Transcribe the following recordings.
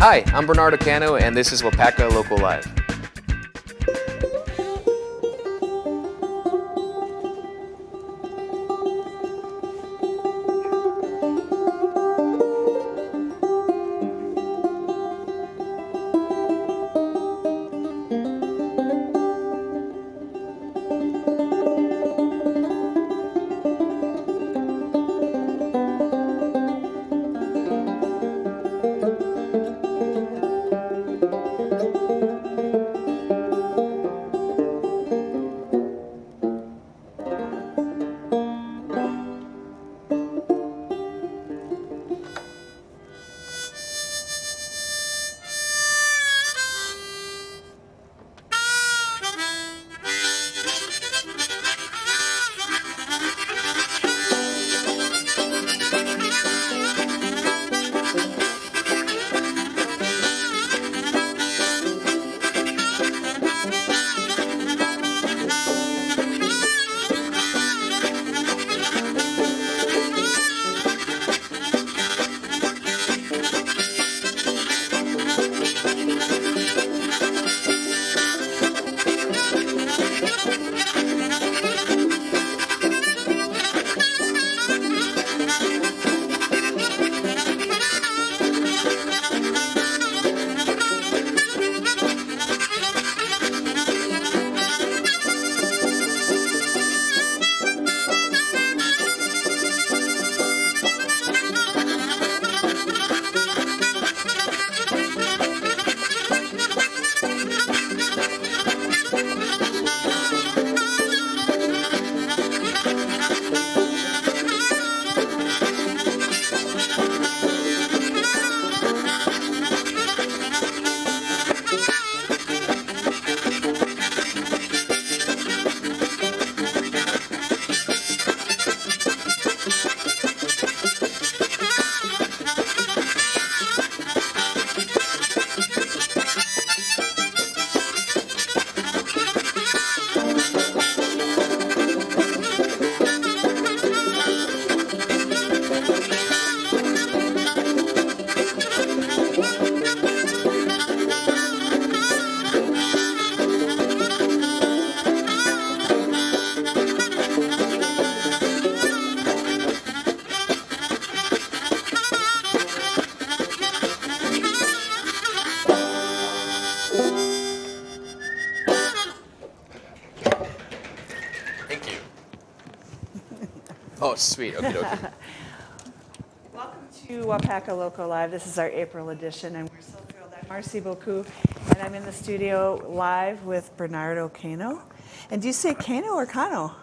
Hi, I'm Bernardo Cano, and this is Waupaca Local Live. Thank you. Oh, sweet. Okay, okay. Welcome to Waupaca Local Live. This is our April edition, and we're so thrilled. I'm Marcy Beaucoup, and I'm in the studio live with Bernardo Cano. And do you say Cano or Cano?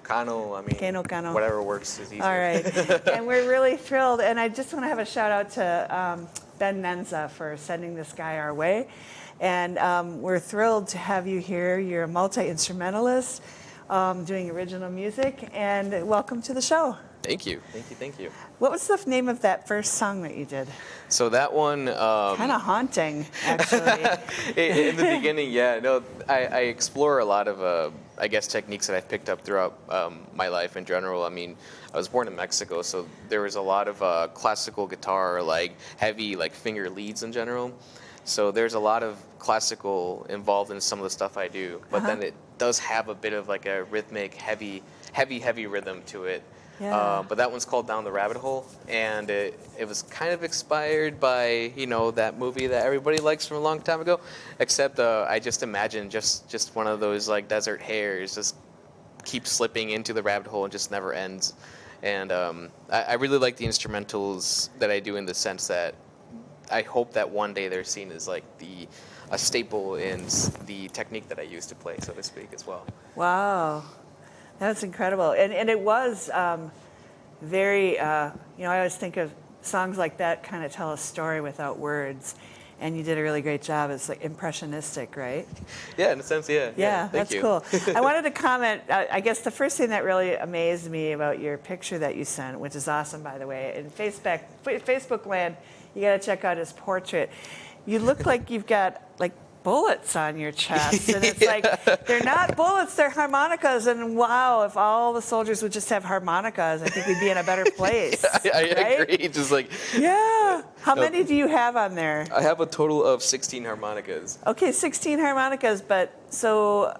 Cano, I mean, Cano. whatever works is easier. All right. And we're really thrilled. And I just want to have a shout out to Ben Menza for sending this guy our way. And we're thrilled to have you here. You're a multi-instrumentalist doing original music. And welcome to the show. Thank you. Thank you. Thank you. What was the name of that first song that you did? So that one... Kind of haunting, actually. in the beginning, yeah. No, I explore a lot of, I guess, techniques that I've picked up throughout my life in general. I mean, I was born in Mexico, so there was a lot of classical guitar, like heavy, like finger leads in general. So there's a lot of classical involved in some of the stuff I do, but then it does have a bit of like a rhythmic, heavy rhythm to it. Yeah. But that one's called Down the Rabbit Hole, and it was kind of inspired by, you know, that movie that everybody likes from a long time ago, except I just imagine just one of those like desert hares just keeps slipping into the rabbit hole and just never ends. And I really like the instrumentals that I do in the sense that I hope that one day they're seen as like a staple in the technique that I use to play, so to speak, as well. Wow. That's incredible. And it was very, I always think of songs like that kind of tell a story without words. And you did a really great job. It's like impressionistic, right? Yeah, in a sense, yeah. Yeah, thank that's you. cool. I wanted to comment, I guess the first thing that really amazed me about your picture that you sent, which is awesome, by the way, in Facebook land, you got to check out his portrait. You look like you've got like bullets on your chest, and it's like they're not bullets, they're harmonicas. And wow, if all the soldiers would just have harmonicas, I think we'd be in a better place. I agree. Just like yeah. How many do you have on there? I have a total of 16 harmonicas. Okay, 16 harmonicas, but so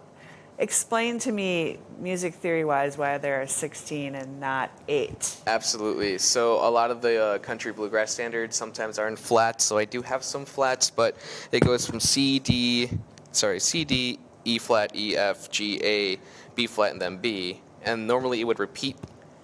explain to me, music theory-wise, why there are 16 and not 8. Absolutely. So a lot of the country bluegrass standards sometimes are in flats, so I do have some flats, but it goes from C, D, E flat, E, F, G, A, B flat, and then B. And normally it would repeat,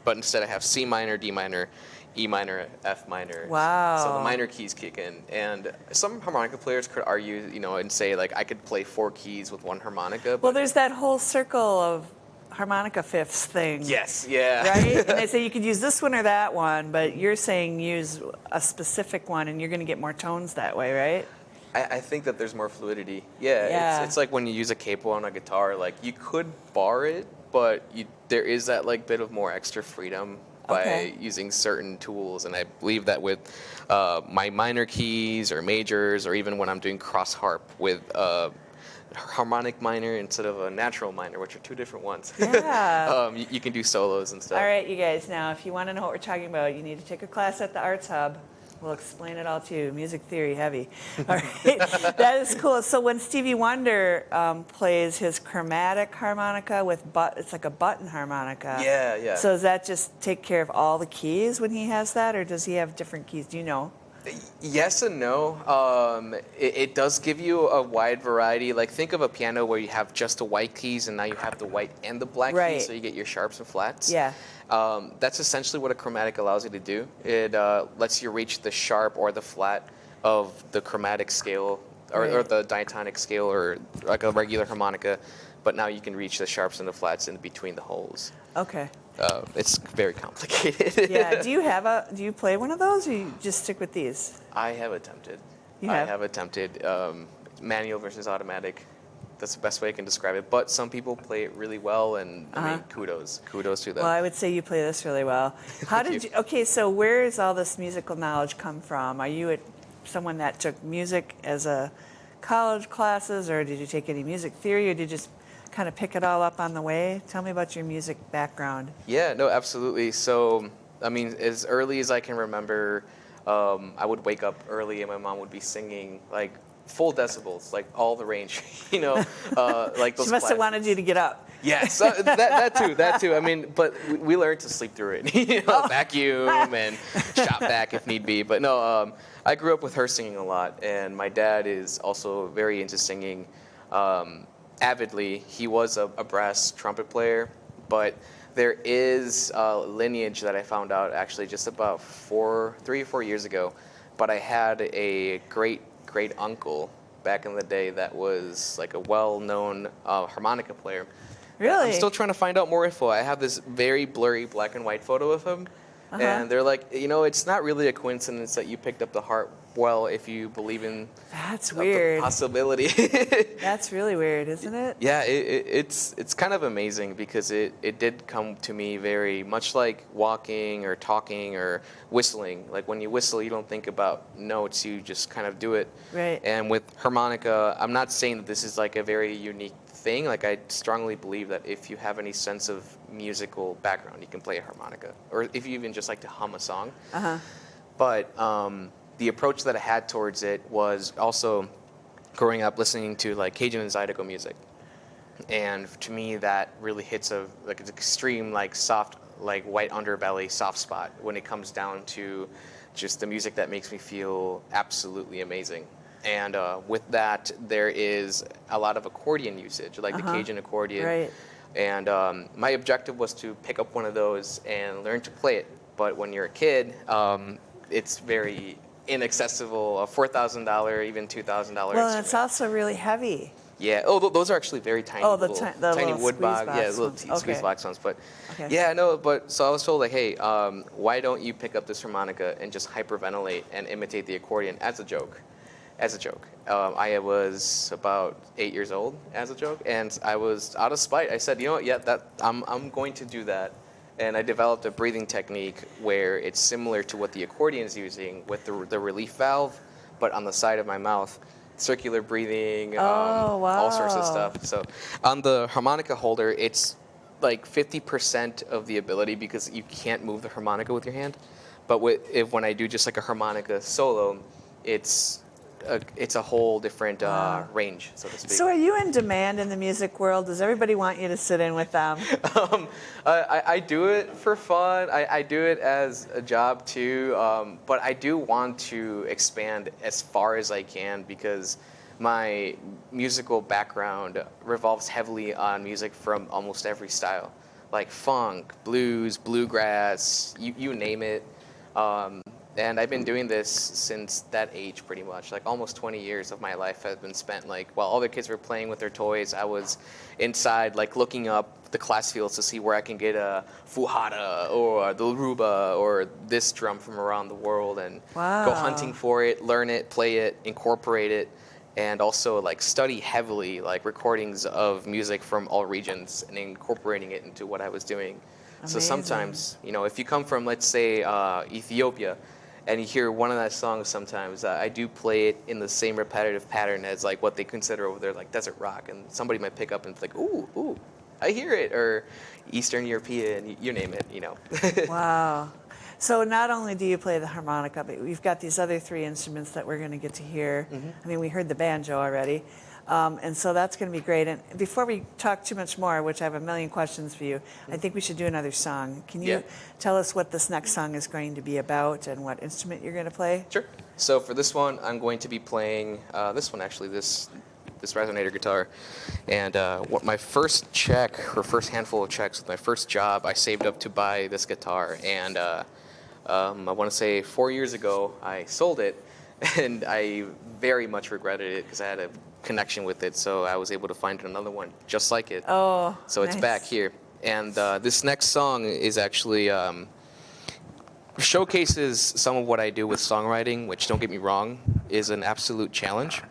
but instead I have C minor, D minor, E minor, F minor. Wow. So the minor keys kick in. And some harmonica players could argue, and say, like, I could play 4 keys with one harmonica. But Well, there's that whole circle of harmonica fifths thing. yes, yeah. Right? And they say you could use this one or that one, but you're saying use a specific one and you're going to get more tones that way, right? I think that there's more fluidity. Yeah, Yeah. It's like when you use a capo on a guitar, like, you could bar it, but there is that, like, bit of more extra freedom by Okay. using certain tools. And I believe that with my minor keys or majors, or even when I'm doing cross harp with harmonic minor instead of a natural minor, which are 2 different ones. Yeah. You can do solos and stuff. All right, you guys, now if you want to know what we're talking about, you need to take a class at the Arts Hub. We'll explain it all to you. Music theory heavy. All right, that is cool. So when Stevie Wonder plays his chromatic harmonica it's like a button harmonica. Yeah, yeah. So does that just take care of all the keys when he has that, or does he have different keys? Do you know? Yes and no. It does give you a wide variety. Like, think of a piano where you have just the white keys, and now you have the white and the black Right. keys, so you get your sharps and flats. Yeah. That's essentially what a chromatic allows you to do. It lets you reach the sharp or the flat of the chromatic scale, or Right. the diatonic scale, or like a regular harmonica, but now you can reach the sharps and the flats in between the holes. Okay. It's very complicated. Yeah. Do you play one of those, or you just stick with these? I have attempted. You I have? have attempted manual versus automatic. That's the best way I can describe it. But some people play it really well, and I mean, kudos to them. Well, I would say you play this really well. How did you? Okay, so where does all this musical knowledge come from? Are you someone that took music as a college classes, or did you take any music theory, or did you just kind of pick it all up on the way? Tell me about your music background. Yeah, no, absolutely. So, I mean, as early as I can remember, I would wake up early, and my mom would be singing, like, full decibels, like all the range, like those. She must have classics. wanted you to get up. Yes, that too. I mean, but we learned to sleep through it. Vacuum and shop back if need be. But no, I grew up with her singing a lot, and my dad is also very into singing avidly. He was a brass trumpet player, but there is a lineage that I found out actually just about 3 or 4 years ago. But I had a great uncle back in the day that was like a well-known harmonica player. Really? I'm still trying to find out more info. I have this very blurry black and white photo of him, and they're like, it's not really a coincidence that you picked up the harp well if you believe in That's the weird. possibility. That's really weird, isn't it? Yeah, it's kind of amazing because it did come to me very much like walking or talking or whistling. Like, when you whistle, you don't think about notes, you just kind of do it. Right. And with harmonica, I'm not saying that this is like a very unique thing. Like, I strongly believe that if you have any sense of musical background, you can play a harmonica, or if you even just like to hum a song. But the approach that I had towards it was also growing up listening to like Cajun and Zydeco music, and to me that really hits an extreme, like, soft, like, white underbelly soft spot when it comes down to just the music that makes me feel absolutely amazing. And with that, there is a lot of accordion usage, like the Cajun accordion. Right. And my objective was to pick up one of those and learn to play it. But when you're a kid, it's very inaccessible, a $4,000, even $2,000 Well, instrument. and it's also really heavy. Yeah. Oh, those are actually very tiny. Oh, the little, tiny wood squeeze box. box Yeah, little ones. squeeze Okay. box ones. But Okay. yeah, no. But so I was told, like, hey, why don't you pick up this harmonica and just hyperventilate and imitate the accordion as a joke? I was about 8 years old as a joke, and I was out of spite. I said, I'm going to do that. And I developed a breathing technique where it's similar to what the accordion is using with the relief valve, but on the side of my mouth, circular breathing, Oh, wow. all sorts of stuff. So on the harmonica holder, it's like 50% of the ability because you can't move the harmonica with your hand. But when I do just like a harmonica solo, it's a whole different range, so to speak. So are you in demand in the music world? Does everybody want you to sit in with them? I do it for fun. I do it as a job too. But I do want to expand as far as I can because my musical background revolves heavily on music from almost every style, like funk, blues, bluegrass, you name it. And I've been doing this since that age pretty much. Like almost 20 years of my life has been spent like while all the kids were playing with their toys, I was inside like looking up the class fields to see where I can get a fujara or the ruba or this drum from around the world and go hunting for it, learn it, play it, incorporate it, and also like study heavily like recordings of music from all regions and incorporating it into what I was doing. Amazing. So sometimes, if you come from, let's say, Ethiopia, and you hear one of that songs sometimes, I do play it in the same repetitive pattern as like what they consider over there like desert rock, and somebody might pick up and be like, ooh, I hear it, or Eastern European, you name it, Wow. So not only do you play the harmonica, but we've got these other three instruments that we're going to get to hear. Mm-hmm. I mean, we heard the banjo already. And so that's going to be great. And before we talk too much more, which I have a million questions for you, I think we should do another song. Can you tell us what this next song is going to be about and what instrument you're going to play? Sure. So for this one, I'm going to be playing this one actually, this resonator guitar. And what my first check, or first handful of checks with my first job, I saved up to buy this guitar. And I want to say 4 years ago, I sold it. And I very much regretted it because I had a connection with it, so I was able to find another one just like it. Oh, so it's nice. back here. And this next song is actually showcases some of what I do with songwriting, which, don't get me wrong, is an absolute challenge.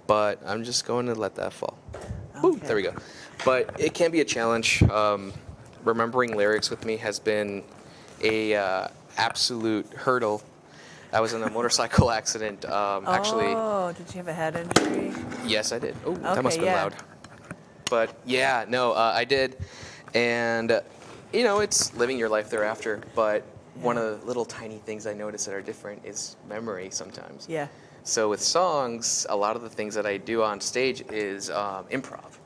But I'm just going to let that fall. Okay. Ooh, there we go. But it can be a challenge. Remembering lyrics with me has been a absolute hurdle. I was in a motorcycle accident, actually. Oh, did you have a head injury? Yes, I did. Oh, Okay, that must have been loud. But yeah, no, I did. And, it's living your life thereafter. But one of the little tiny things I notice that are different is memory sometimes. Yeah. So with songs, a lot of the things that I do on stage is improv.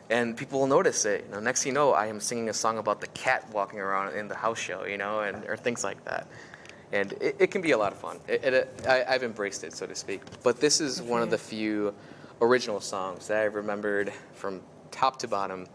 And people will notice it. Next thing you know, I am singing a song about the cat walking around in the house show, or things like that. And it can be a lot of fun. I've embraced it, so to speak. But this is one of the few original songs that I remembered from top to bottom,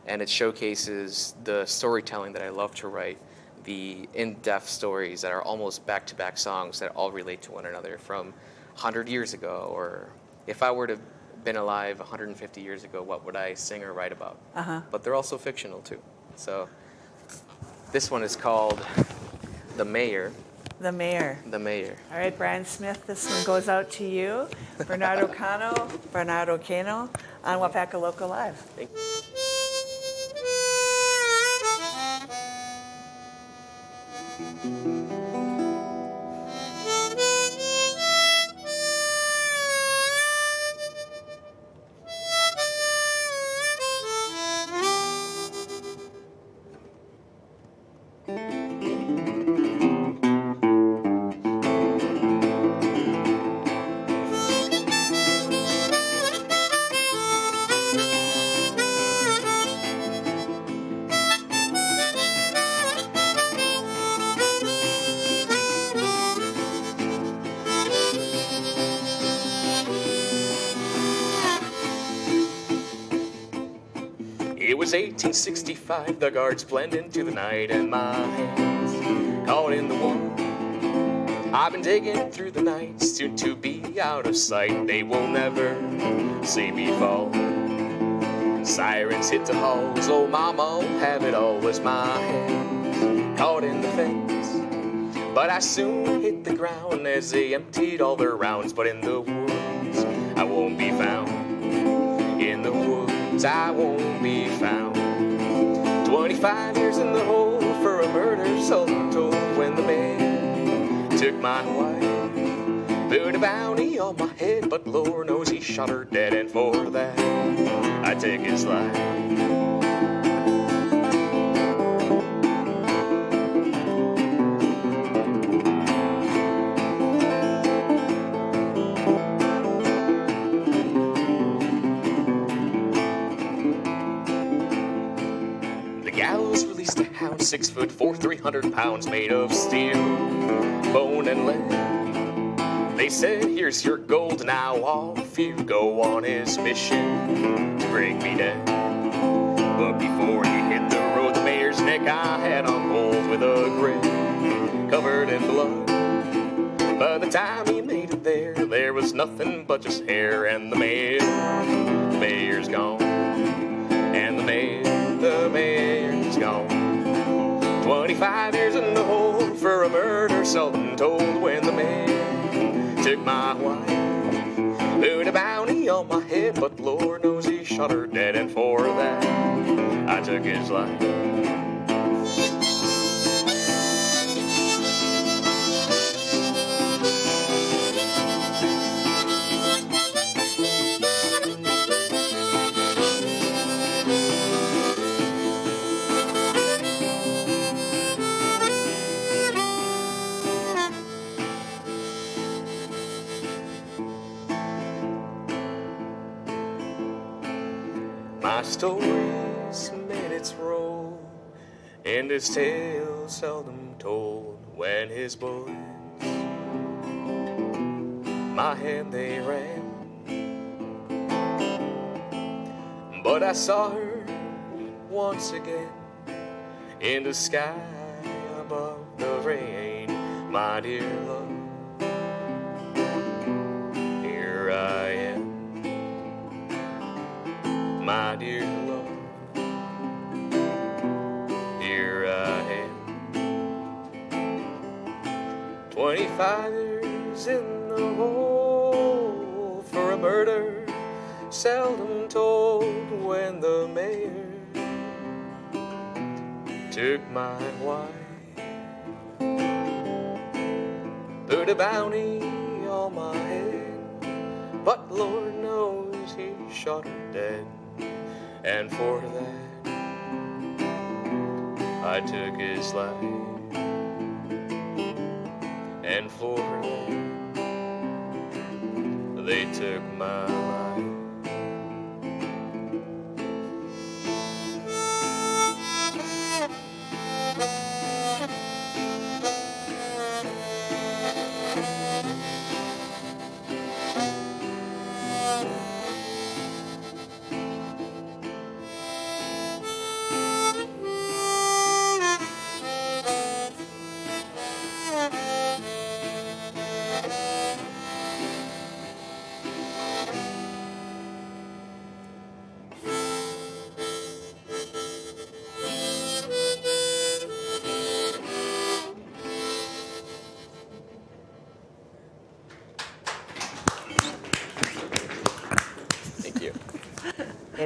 and it showcases the storytelling that I love to write, the in-depth stories that are almost back-to-back songs that all relate to one another from 100 years ago, or if I were to have been alive 150 years ago, what would I sing or write about? But they're also fictional, too. So this one is called The Mayor. The Mayor. The Mayor. All right, Brian Smith, this one goes out to you. Bernardo Cano on Waupaca Local Live. Thank you. It was 1865, the guards blend into the night, and my hands caught in the wall. I've been digging through the night, soon to be out of sight. They will never see me fall. Sirens hit the halls, oh mama, oh, have it all. Was my hands caught in the fence, but I soon hit the ground as they emptied all their rounds. But in the woods, I won't be found. In the woods, I won't be found. 25 years in the hole for a murder so untold. When the man took my wife, put a bounty on my head, but Lord knows he shot her dead, and for that I take his life. 6'4", 300 pounds, made of steel, bone, and lead. They said, here's your gold, now off you go on his mission to bring me down. But before he hit the road, the mayor's neck I had on hold with a grip covered in blood. By the time he made it there was nothing but just hair, and the mayor's gone. And the mayor's gone. 25 years in the hole for a murder seldom told, when the mayor took my wife. Put a bounty on my head, but Lord knows he shot her dead, and for that I took his life. My story's made its role, and his tale seldom told, when his bullets my hand they ran. But I saw her once again in the sky above the rain, my dear love. Here I am, my dear love, here I am. 25 years in the hole for a murder seldom told, when the mayor took my wife. Put a bounty on my head, but Lord knows he shot her dead. And for that, I took his life. And for that, they took my life.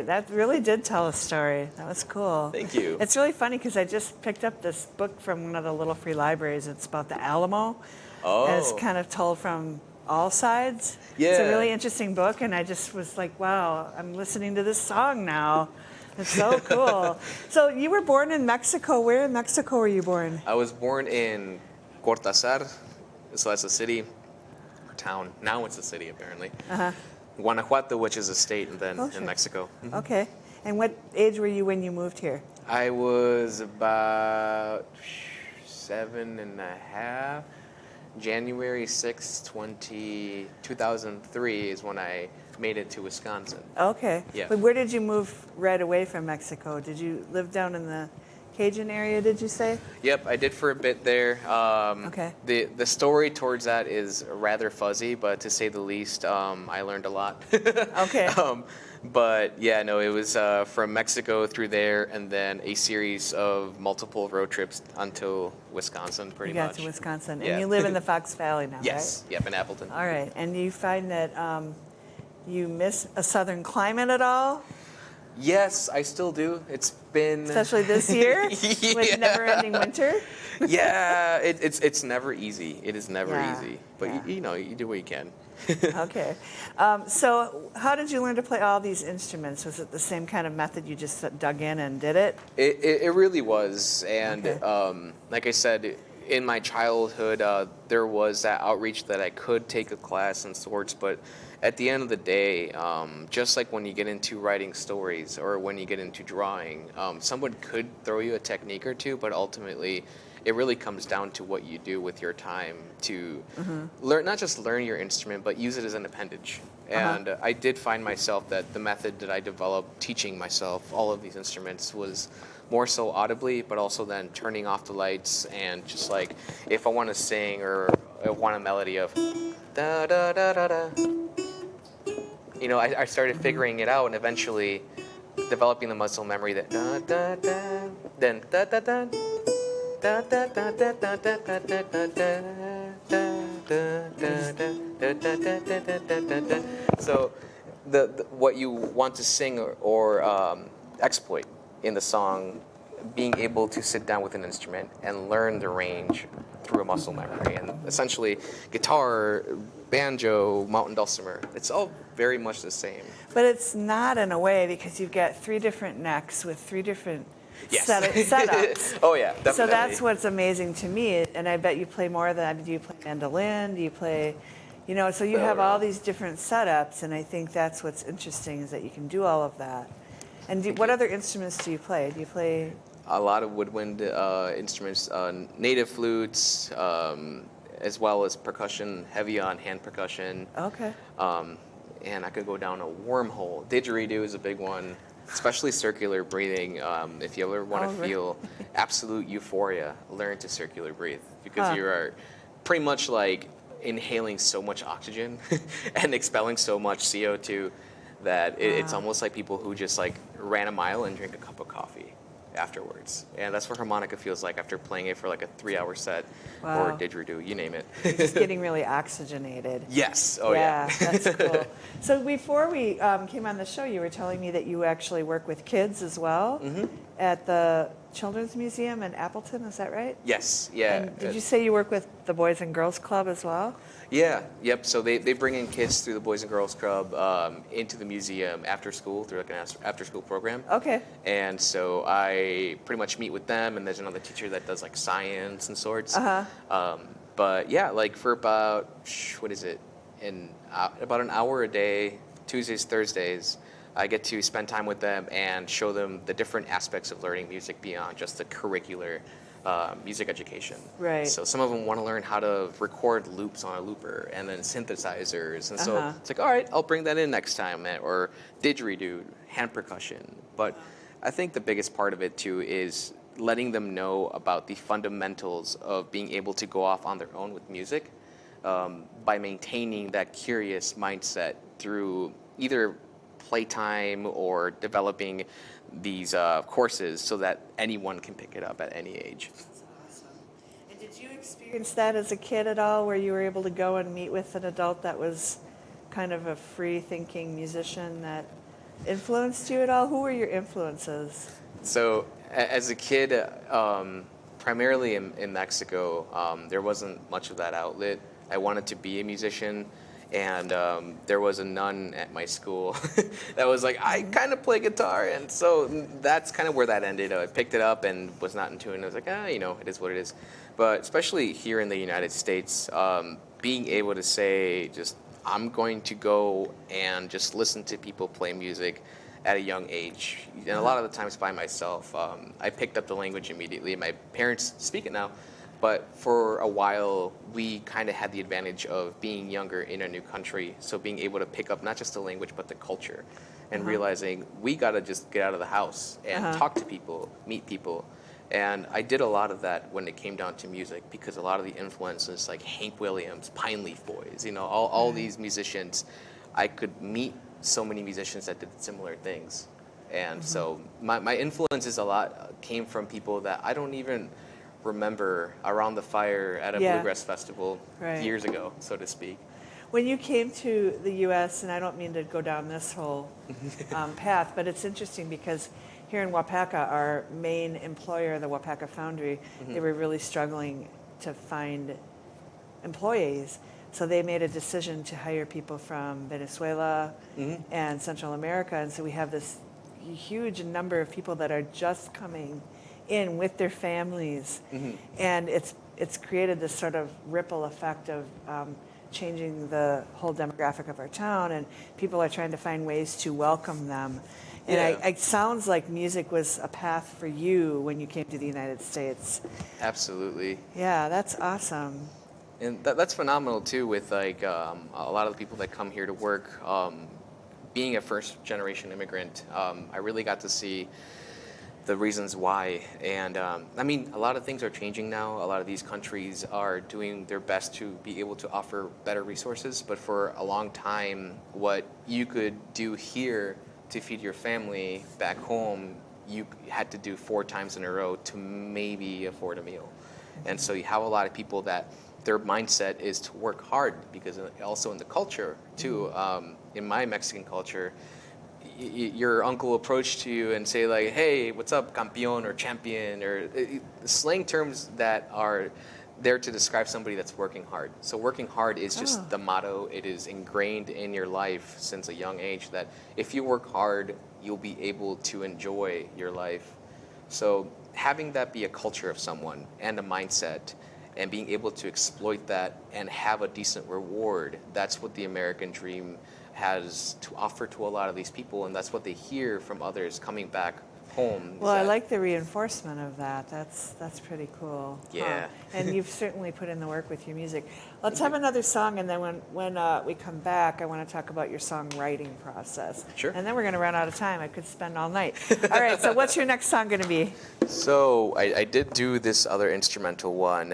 That really did tell a story. That was cool. Thank you. It's really funny because I just picked up this book from one of the little free libraries. It's about the Alamo. Oh. And it's kind of told from all sides. Yeah. It's a really interesting book, and I just was like, wow, I'm listening to this song now. It's so cool. So you were born in Mexico. Where in Mexico were you born? I was born in Cortázar, so that's a city, or town. Now it's a city, apparently. Uh-huh. Guanajuato, which is a state, and then Oh, sure. in Mexico. Mhm. Okay. And what age were you when you moved here? I was about 7.5. January 6th, 2003 is when I made it to Wisconsin. Okay. Yeah. But where did you move right away from Mexico? Did you live down in the Cajun area, did you say? Yep, I did for a bit there. Okay. The story towards that is rather fuzzy, but to say the least, I learned a lot. Okay. But yeah, no, it was from Mexico through there, and then a series of multiple road trips until Wisconsin, pretty You got much. to Wisconsin. Yeah. And you live in the Fox Valley now, Yes, yep, in Appleton. right? All right. And you find that you miss a southern climate at all? Yes, I still do. It's been Especially this year with never-ending winter? Yeah, it's never easy. It is never Yeah, easy. But yeah. you know, you do what you can. Okay. So how did you learn to play all these instruments? Was it the same kind of method, you just dug in and did it? It really was, and Okay. like I said, in my childhood, there was that outreach that I could take a class in sorts, but at the end of the day, just like when you get into writing stories or when you get into drawing, someone could throw you a technique or two, but ultimately, it really comes down to what you do with your time to learn, not just learn your instrument, but use it as an appendage. And I did find myself that the method that I developed teaching myself all of these instruments was more so audibly, but also then turning off the lights and just like if I want to sing or I want a melody of da da da da da, you know, I started figuring it out and eventually developing the muscle memory that da da da, then da da da. Da da da da da da da da da da. So the what you want to sing or exploit in the song, being able to sit down with an instrument and learn the range through a muscle memory, and essentially guitar, banjo, mountain dulcimer, it's all very much the same. But it's not in a way because you've got 3 different necks with 3 different Yes. setups. Oh yeah, definitely. So that's what's amazing to me, and I bet you play more of that. Do you play mandolin? Do you play, you know, so you have all these different setups, and I think that's what's interesting is that you can do all of that. And what other instruments do you play? Do you play? A lot of woodwind instruments, native flutes, as well as percussion, heavy on hand percussion. Okay. And I could go down a wormhole. Didgeridoo is a big one, especially circular breathing. If you ever want to feel absolute euphoria, learn to circular breathe because you are pretty much like inhaling so much oxygen and expelling so much CO2 that it's almost like people who just like ran a mile and drank a cup of coffee afterwards. And that's what harmonica feels like after playing it for like a 3-hour set or didgeridoo, you name it. Just getting really oxygenated. Yes. Oh yeah. That's cool. So before we came on the show, you were telling me that you actually work with kids as well at the Children's Museum in Appleton. Is that right? Yes. Yeah. And did you say you work with the Boys and Girls Club as well? Yeah. Yep. So they bring in kids through the Boys and Girls Club into the museum after school through like an after school program. Okay. And so I pretty much meet with them, and there's another teacher that does like science and sorts. But yeah, like for about what is it? About an hour a day, Tuesdays, Thursdays, I get to spend time with them and show them the different aspects of learning music beyond just the curricular music education. Right. So some of them want to learn how to record loops on a looper and then synthesizers. And so it's like, all right, I'll bring that in next time. Or didgeridoo, hand percussion. But I think the biggest part of it too is letting them know about the fundamentals of being able to go off on their own with music by maintaining that curious mindset through either playtime or developing these courses so that anyone can pick it up at any age. That's awesome. And did you experience that as a kid at all, where you were able to go and meet with an adult that was kind of a free-thinking musician that influenced you at all? Who were your influences? So as a kid, primarily in Mexico, there wasn't much of that outlet. I wanted to be a musician. And there was a nun at my school that was like, I kind of play guitar. And so that's kind of where that ended. I picked it up and was not in tune. I was like, you know, it is what it is. But especially here in the United States, being able to say just, I'm going to go and just listen to people play music at a young age. And a lot of the times by myself. I picked up the language immediately. My parents speak it now. But for a while, we kind of had the advantage of being younger in a new country. So being able to pick up not just the language, but the culture. And realizing we got to just get out of the house and talk to people, meet people. And I did a lot of that when it came down to music, because a lot of the influences like Hank Williams, Pine Leaf Boys, you know, all these musicians, I could meet so many musicians that did similar things. And so my influences a lot came from people that I don't even remember around the fire at a bluegrass festival years ago, so to speak. When you came to the U.S., and I don't mean to go down this whole path, but it's interesting because here in Waupaca, our main employer, the Waupaca Foundry, they were really struggling to find employees. So they made a decision to hire people from Venezuela and Central America. And so we have this huge number of people that are just coming in with their families. And it's it's created this sort of ripple effect of changing the whole demographic of our town, and people are trying to find ways to welcome them. And Yeah. it sounds like music was a path for you when you came to the United States. Absolutely. Yeah, that's awesome. And that's phenomenal too. With like a lot of the people that come here to work, being a first generation immigrant, I really got to see the reasons why. And I mean, a lot of things are changing now. A lot of these countries are doing their best to be able to offer better resources. But for a long time, what you could do here to feed your family back home, you had to do 4 times in a row to maybe afford a meal. And so you have a lot of people that their mindset is to work hard, because also in the culture too, in my Mexican culture, your uncle approach you and say like, hey, what's up, campeón, or champion, or slang terms that are there to describe somebody that's working hard. So working hard is just the motto. It is ingrained in your life since a young age that if you work hard, you'll be able to enjoy your life. So having that be a culture of someone and a mindset, and being able to exploit that and have a decent reward, that's what the American dream has to offer to a lot of these people, and that's what they hear from others coming back home. Well, I like the reinforcement of that. That's pretty cool. Yeah. And you've certainly put in the work with your music. Let's have another song, and then when we come back, I want to talk about your songwriting process. Sure. And then we're going to run out of time. I could spend all night. All right, so what's your next song going to be? So I did do this other instrumental one.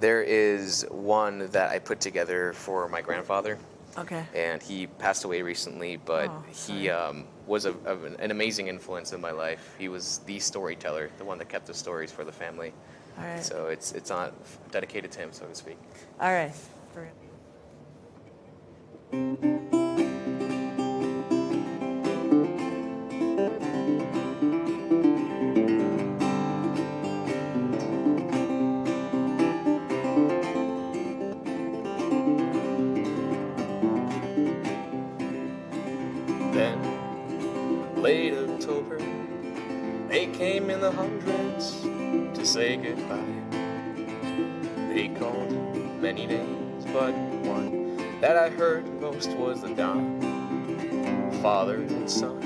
There is one that I put together for my grandfather. Okay. And he passed away recently, but he was an amazing influence in my life. He was the storyteller, the one that kept the stories for the family. All right. So it's on dedicated to him, so to speak. All right. Then, late October, they came in the hundreds to say goodbye. They called many names, but one that I heard most was the Don, father and son.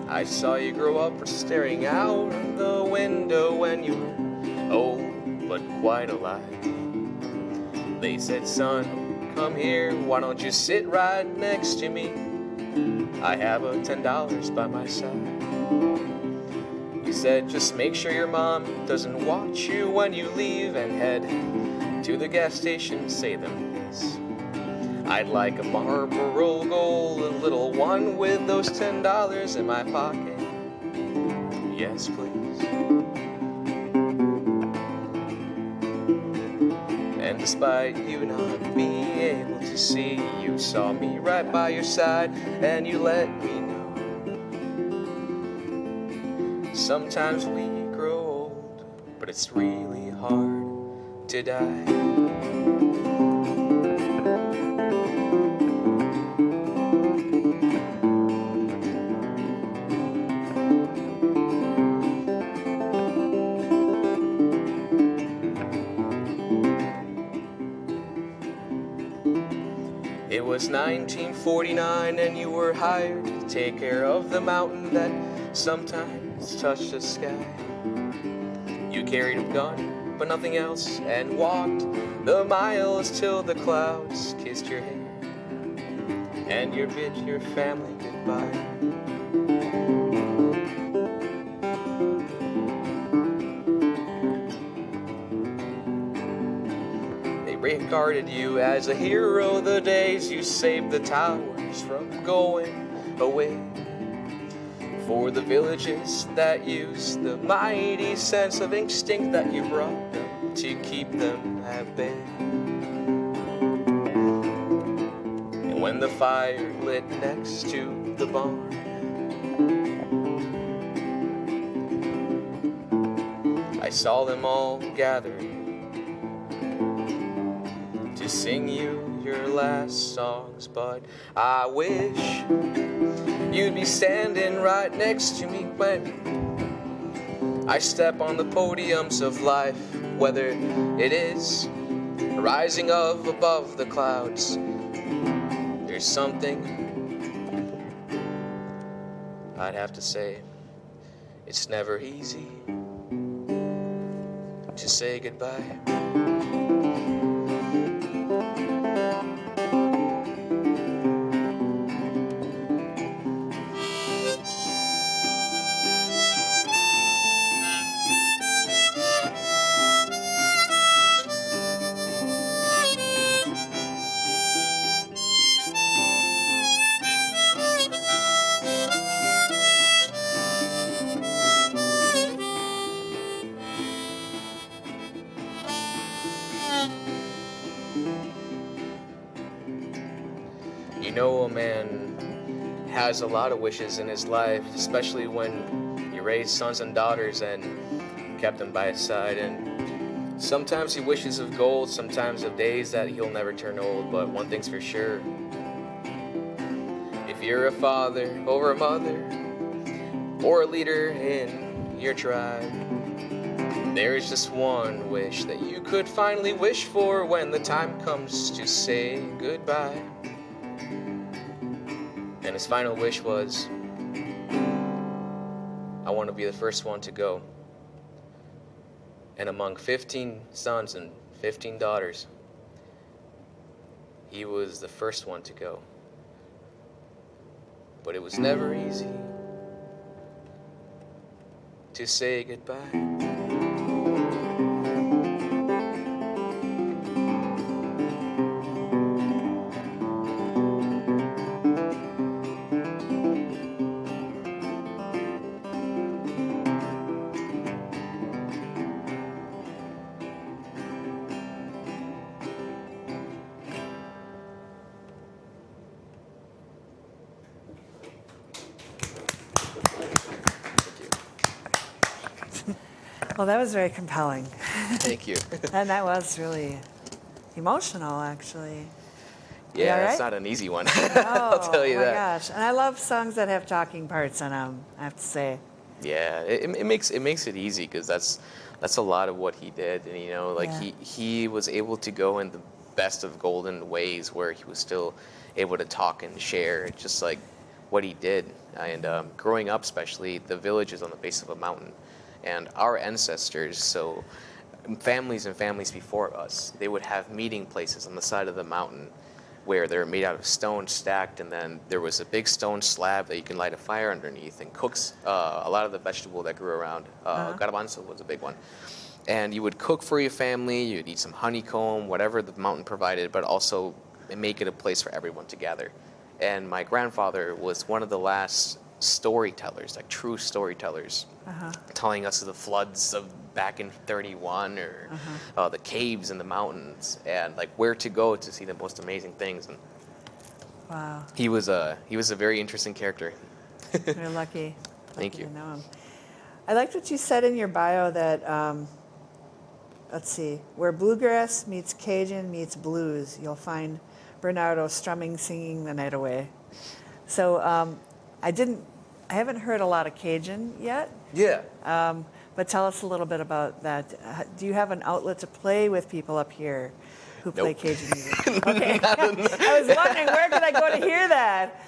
I saw you grow up staring out the window when you were old but quite alive. They said, son, come here, why don't you sit right next to me? I have a $10 by my side. You said, just make sure your mom doesn't watch you when you leave, and head to the gas station, say them this. I'd like a Marlboro Gold, a little one with those $10 in my pocket. Yes, please. And despite you not being able to see, you saw me right by your side, and you let me know. Sometimes we grow old, but it's really hard to die. It was 1949 and you were hired to take care of the mountain that sometimes touched the sky. You carried a gun, but nothing else, and walked the miles till the clouds kissed your hair, and you bid your family goodbye. Regarded you as a hero the days you saved the towers from going away. For the villages that use the mighty sense of instinct that you brought them to keep them at bay. And when the fire lit next to the barn, I saw them all gathering to sing you your last songs, but I wish you'd be standing right next to me when I step on the podiums of life, whether it is rising up above the clouds. There's something I'd have to say. It's never easy to say goodbye. You know, a man has a lot of wishes in his life, especially when he raised sons and daughters and kept them by his side. And sometimes he wishes of gold, sometimes of days that he'll never turn old. But one thing's for sure, if you're a father or a mother or a leader in your tribe, there is just one wish that you could finally wish for when the time comes to say goodbye. And his final wish was, I want to be the first one to go. And among 15 sons and 15 daughters, he was the first one to go. But it was never easy to say goodbye. Well, that was very compelling. Thank you. And that was really emotional, actually. Yeah, all that's right? not an easy one. I'll tell you Oh my that. gosh. And I love songs that have talking parts in them, I have to say. Yeah, it makes it easy because that's a lot of what he did, and like Yeah. he was able to go in the best of golden ways where he was still able to talk and share, just like what he did. And growing up, especially, the village is on the base of a mountain, and our ancestors, so families and families before us, they would have meeting places on the side of the mountain where they're made out of stone stacked, and then there was a big stone slab that you can light a fire underneath and cooks a lot of the vegetable that grew around. Garbanzo was a big one. And you would cook for your family, you'd eat some honeycomb, whatever the mountain provided, but also make it a place for everyone to gather. And my grandfather was one of the last storytellers, like true storytellers, telling us of the floods of back in 31 or the caves in the mountains and like where to go to see the most amazing things. And Wow. he was a very interesting character. You're lucky. Thank you. To know him. I liked what you said in your bio that, let's see, where bluegrass meets Cajun meets blues, you'll find Bernardo strumming, singing the night away. So I haven't heard a lot of Cajun yet. Yeah. But tell us a little bit about that. Do you have an outlet to play with people up here who play Nope. Cajun music? Okay. I was wondering, where could I go to hear that?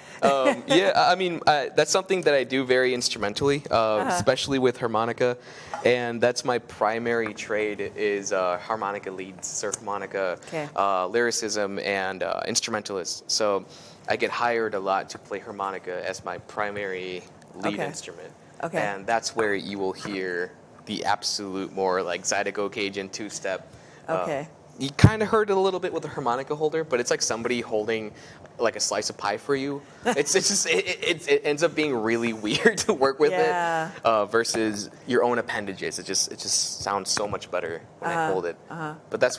Yeah, I mean, that's something that I do very instrumentally, especially with harmonica. And that's my primary trade is harmonica leads, surf harmonica, Okay. Lyricism, and instrumentalist. So I get hired a lot to play harmonica as my primary lead Okay. instrument. Okay. And that's where you will hear the absolute more like Zydeco Cajun two-step. Okay. You kind of heard it a little bit with the harmonica holder, but it's like somebody holding like a slice of pie for you. It's just it ends up being really weird to work with Yeah. it versus your own appendages. It just sounds so much better when I hold it. But that's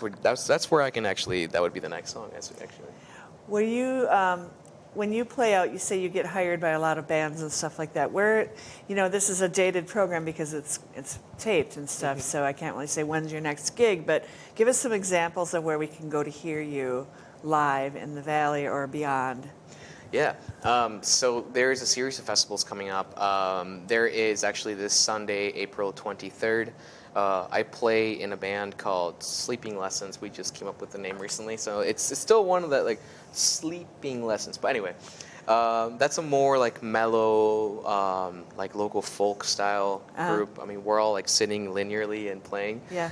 where I can actually, that would be the next song actually. Were you when you play out, you say you get hired by a lot of bands and stuff like that. Where, this is a dated program because it's taped and stuff, so I can't really say when's your next gig, but give us some examples of where we can go to hear you live in the Valley or beyond. Yeah, so there is a series of festivals coming up. There is actually this Sunday, April 23rd. I play in a band called Sleeping Lessons. We just came up with the name recently, so it's still one of that Sleeping Lessons. But anyway, that's a more mellow, local folk style group. I mean, we're all sitting linearly and playing. Yeah.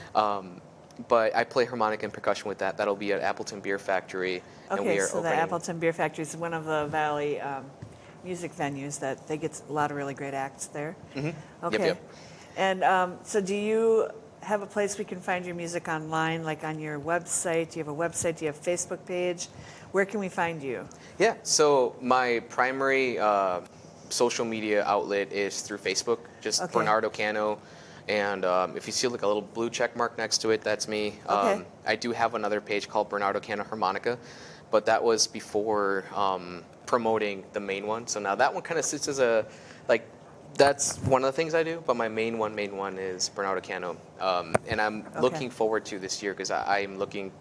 But I play harmonica and percussion with that. That'll be at Appleton Beer Factory. And we Okay, are so opening. the Appleton Beer Factory is one of the Valley music venues that they get a lot of really great acts there. Mm-hmm. Okay. Yep. And so do you have a place we can find your music online, like on your website? Do you have a website? Do you have a Facebook page? Where can we find you? Yeah, so my primary social media outlet is through Facebook, just Okay. Bernardo Cano. And if you see a little blue check mark next to it, that's me. Okay. I do have another page called Bernardo Cano Harmonica, but that was before promoting the main one. So now that one kind of sits as that's one of the things I do, but my main one is Bernardo Cano. And I'm looking forward to this year because I'm looking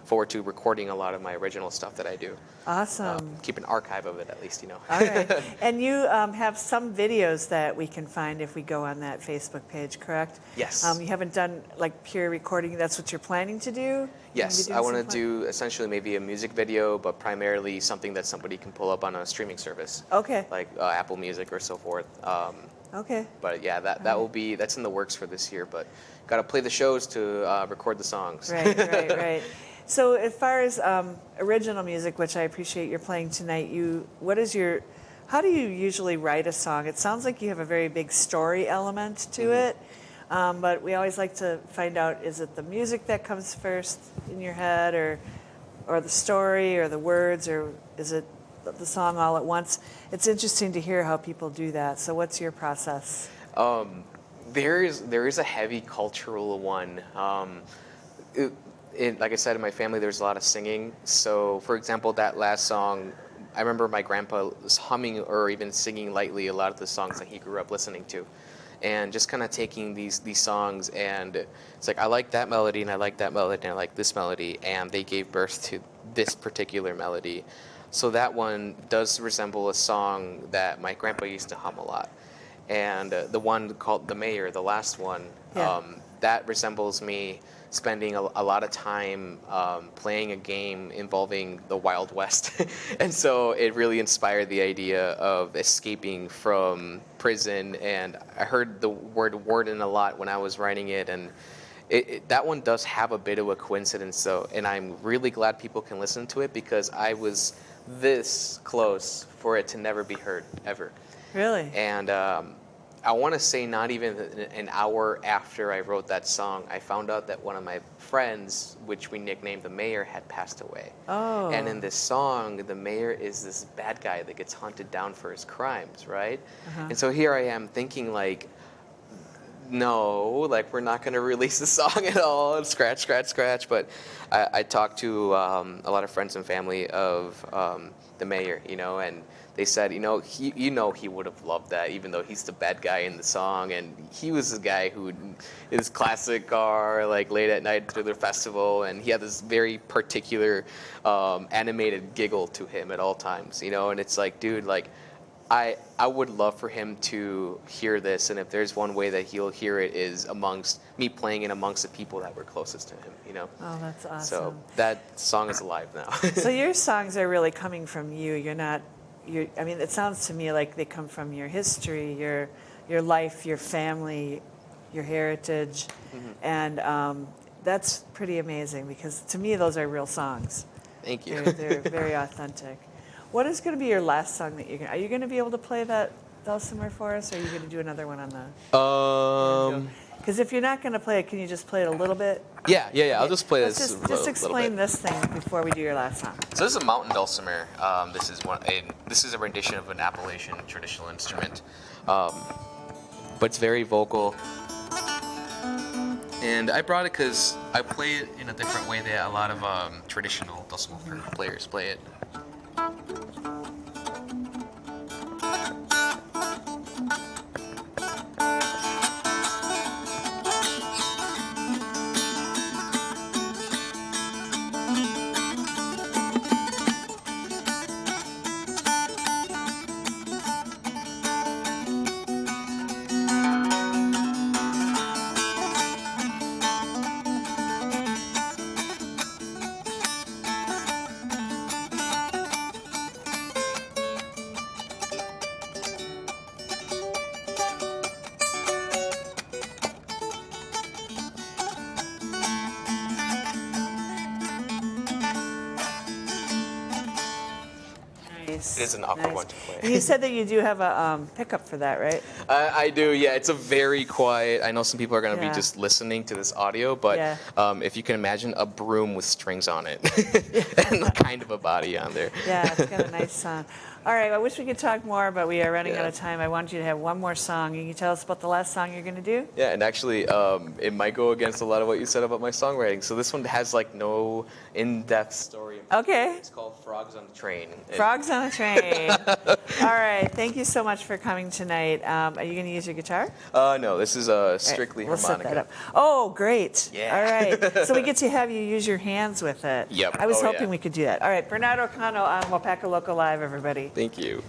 forward to recording a lot of my original stuff that I do. Awesome. Keep an archive of it at least, All right. And you have some videos that we can find if we go on that Facebook page, correct? Yes. You haven't done pure recording. That's what you're planning to do? Yes, I want to do essentially maybe a music video, but primarily something that somebody can pull up on a streaming service. Okay. Like Apple Music or so forth. Okay. But yeah, that's in the works for this year. But got to play the shows to record the songs. Right. So as far as original music, which I appreciate you're playing tonight, how do you usually write a song? It sounds like you have a very big story element to it, but we always like to find out, is it the music that comes first in your head, or the story, or the words, or is it the song all at once? It's interesting to hear how people do that. So what's your process? There is a heavy cultural one. Like I said, in my family, there's a lot of singing. So, for example, that last song, I remember my grandpa was humming or even singing lightly a lot of the songs that he grew up listening to. And just kind of taking these songs, and it's like, I like that melody, and I like that melody, and I like this melody, and they gave birth to this particular melody. So that one does resemble a song that my grandpa used to hum a lot. And the one called The Mayor, the last one, that resembles me spending a lot of time playing a game involving the Wild West. And so it really inspired the idea of escaping from prison. And I heard the word warden a lot when I was writing it. And that one does have a bit of a coincidence, though. And I'm really glad people can listen to it because I was this close for it to never be heard, ever. Really? And I want to say not even an hour after I wrote that song, I found out that one of my friends, which we nicknamed the Mayor, had passed away. Oh. And in this song, the Mayor is this bad guy that gets hunted down for his crimes, right? And so here I am thinking no, we're not going to release the song at all, scratch. But I talked to a lot of friends and family of the Mayor, and they said, he would have loved that, even though he's the bad guy in the song. And he was the guy who, in his classic car, late at night through the festival, and he had this very particular animated giggle to him at all times, and it's like, dude, I would love for him to hear this, and if there's one way that he'll hear it is amongst me playing it amongst the people that were closest to him, Oh, that's awesome. So that song is alive now. So your songs are really coming from you. It sounds to me like they come from your history, your life, your family, your heritage, and that's pretty amazing because to me those are real songs. Thank you. They're very authentic. What is going to be your last song that are you going to be able to play that dulcimer for us, or are you going to do another one on the? Because if you're not going to play it, can you just play it a little bit? Yeah. I'll just play this. Just explain this thing before we do your last song. So this is a mountain dulcimer. This is a rendition of an Appalachian traditional instrument, but it's very vocal. And I brought it because I play it in a different way that a lot of traditional dulcimer players play it. Nice. It is an awkward nice. one to play. And you said that you do have a pickup for that, right? I do, yeah. It's a very quiet. I know some people are going to Yeah. be just listening to this audio, but Yeah. if you can imagine a broom with strings on it and kind of a body on there. Yeah, it's got a nice sound. All right, I wish we could talk more, but we are running Yeah. out of time. I want you to have one more song. Can you tell us about the last song you're going to do? Yeah, and actually, it might go against a lot of what you said about my songwriting. So this one has like no in-depth story. Okay. It's called Frogs on the Train. Frogs on a Train. All right, thank you so much for coming tonight. Are you going to use your guitar? No, this is strictly We'll set harmonica. that up. Oh, great. Yeah. All right. So we get to have you use your hands with it. Yep. I was Oh, hoping yeah. we could do that. All right, Bernardo Cano on Waupaca Local Live, everybody. Thank you.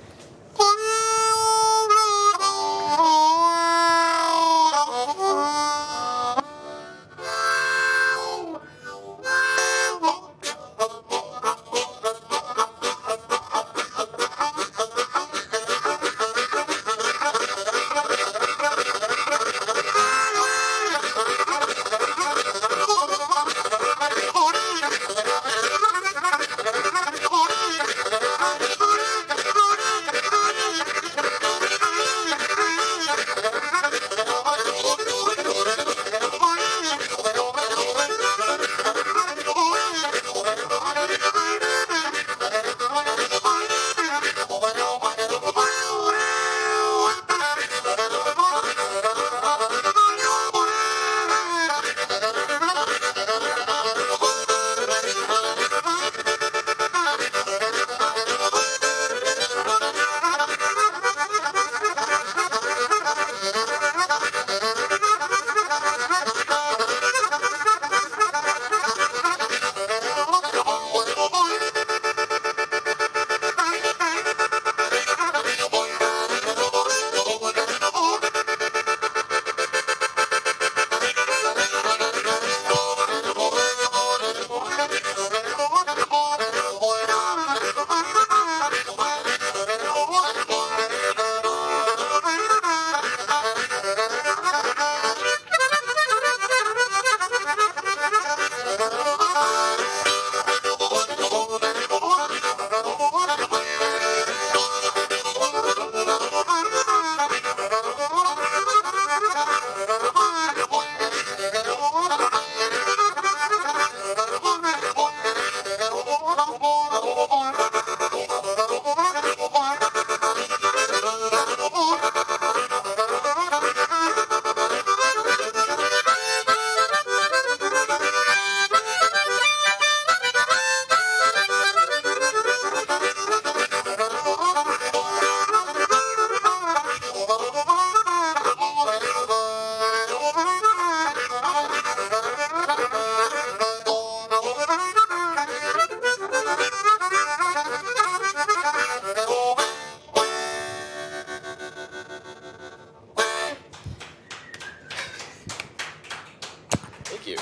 Thank you.